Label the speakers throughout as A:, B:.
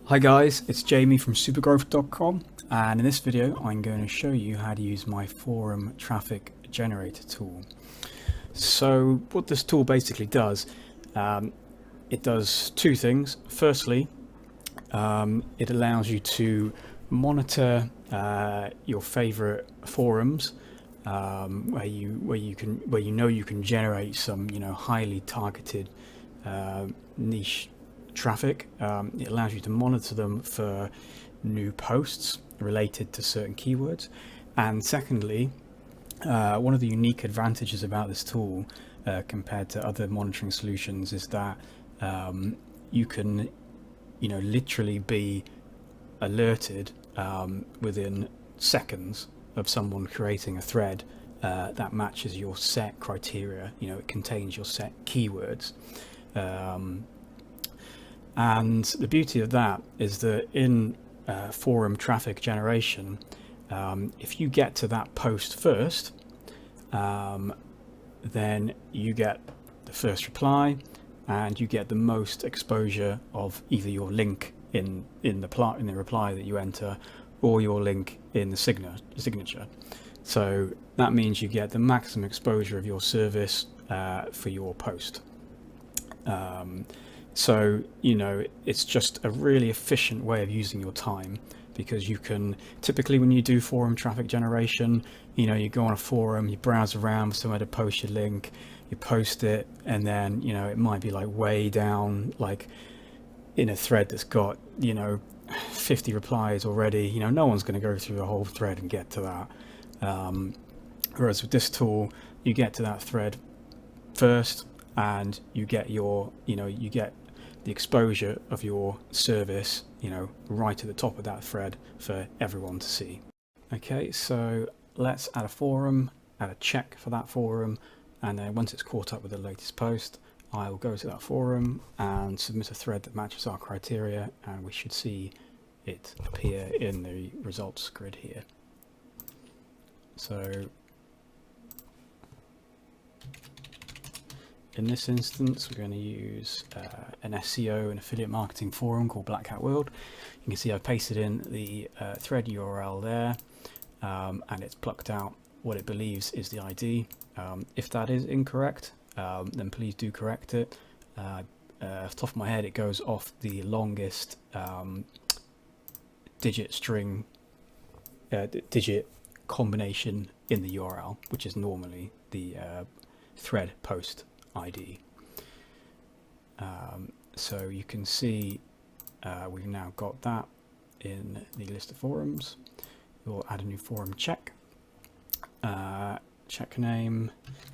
A: Hi guys, it's Jamie from supergrowth.com, and in this video I'm going to show you how to use my forum traffic generator tool. So what this tool basically does, it does two things. Firstly, it allows you to monitor your favorite forums where you know you can generate some highly targeted niche traffic. It allows you to monitor them for new posts related to certain keywords. And secondly, one of the unique advantages about this tool compared to other monitoring solutions is that you can literally be alerted within seconds of someone creating a thread that matches your set criteria. It contains your set keywords. And the beauty of that is that in forum traffic generation, if you get to that post first, then you get the first reply and you get the most exposure of either your link in the reply that you enter or your link in the signature. So that means you get the maximum exposure of your service for your post. So, it's just a really efficient way of using your time, because you can typically, when you do forum traffic generation, you go on a forum, you browse around for somewhere to post your link, you post it, and then, it might be like way down, like in a thread that's got, 50 replies already. No one's going to go through the whole thread and get to that. Whereas with this tool, you get to that thread first, and you get you get the exposure of your service, right at the top of that thread for everyone to see. Okay, so let's add a forum, add a check for that forum, and then once it's caught up with the latest post, I will go to that forum and submit a thread that matches our criteria, and we should see it appear in the results grid here. So in this instance, we're going to use an SEO and affiliate marketing forum called Black Hat World. You can see I've pasted in the thread URL there, and it's plucked out what it believes is the ID. If that is incorrect, then please do correct it. Off the top of my head, it goes off the longest digit combination in the URL, which is normally the thread post ID. So you can see we've now got that in the list of forums. We'll add a new forum check. Check name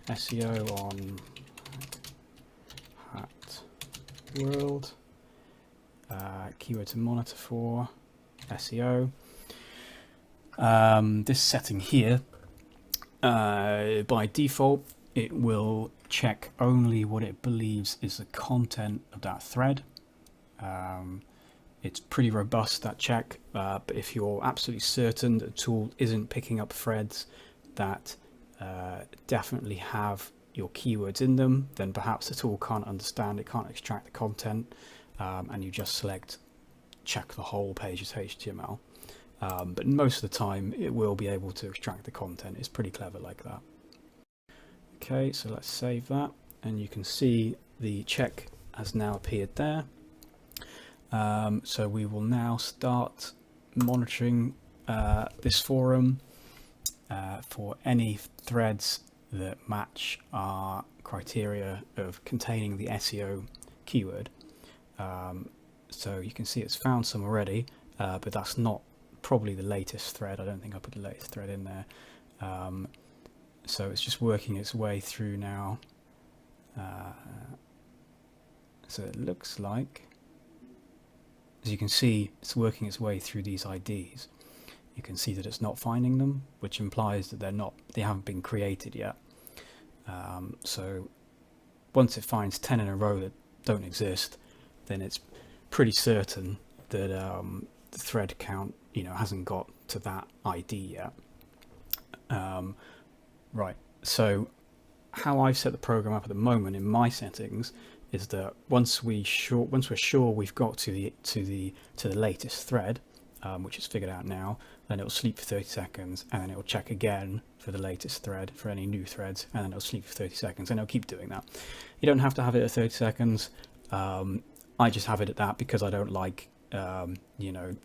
A: SEO on Hat World. Keyword to monitor for SEO. This setting here, by default, it will check only what it believes is the content of that thread. It's pretty robust, that check, but if you're absolutely certain that the tool isn't picking up threads that definitely have your keywords in them, then perhaps the tool can't understand, it can't extract the content, and you just select check the whole page as HTML. But most of the time it will be able to extract the content. It's pretty clever like that. Okay, so let's save that, and you can see the check has now appeared there. So we will now start monitoring this forum for any threads that match our criteria of containing the SEO keyword. So you can see it's found some already, but that's not probably the latest thread. I don't think I put the latest thread in there. So it's just working its way through now. So it looks like, as you can see, it's working its way through these IDs. You can see that it's not finding them, which implies that they haven't been created yet. So once it finds 10 in a row that don't exist, then it's pretty certain that the thread count hasn't got to that ID yet. Right, so how I've set the program up at the moment in my settings is that once we're sure we've got to the latest thread, which is figured out now, then it'll sleep for 30 seconds, and then it'll check again for the latest thread, for any new threads, and then it'll sleep for 30 seconds, and it'll keep doing that. You don't have to have it at 30 seconds. I just have it at that because I don't like, you know,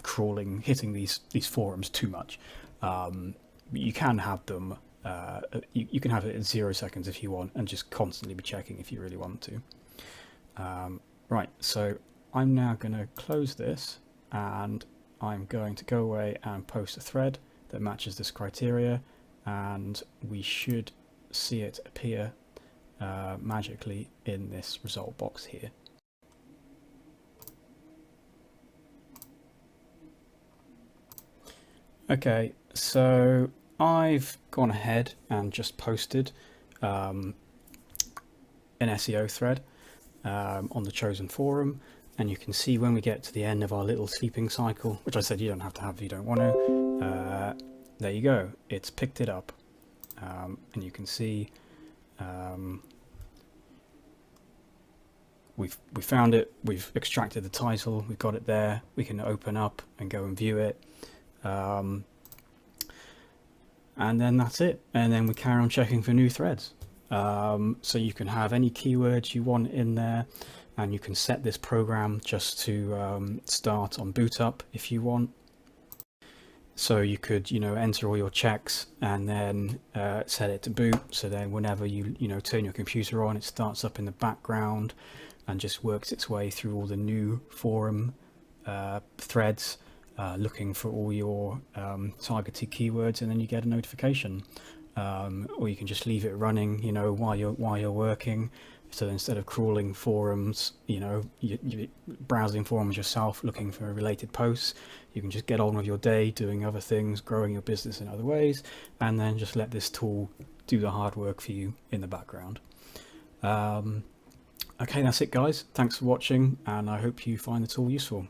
A: crawling, hitting these forums too much. You can have them, you can have it at 0 seconds if you want, and just constantly be checking if you really want to. Right, so I'm now going to close this, and I'm going to go away and post a thread that matches this criteria, and we should see it appear magically in this result box here. Okay, so I've gone ahead and just posted an SEO thread on the chosen forum, and you can see when we get to the end of our little sleeping cycle, which I said you don't have to have if you don't want to, there you go, it's picked it up, and you can see we found it, we've extracted the title, we've got it there, we can open up and go and view it. And then that's it, and then we carry on checking for new threads. So you can have any keywords you want in there, and you can set this program just to start on boot up if you want. So you could, you know, enter all your checks and then set it to boot, so then whenever you turn your computer on, it starts up in the background and just works its way through all the new forum threads, looking for all your targeted keywords, and then you get a notification. Or you can just leave it running, you know, while you're working. So instead of crawling forums, you know, you're browsing forums yourself looking for related posts, you can just get on with your day doing other things, growing your business in other ways, and then just let this tool do the hard work for you in the background. Okay, that's it guys. Thanks for watching, and I hope you find the tool useful.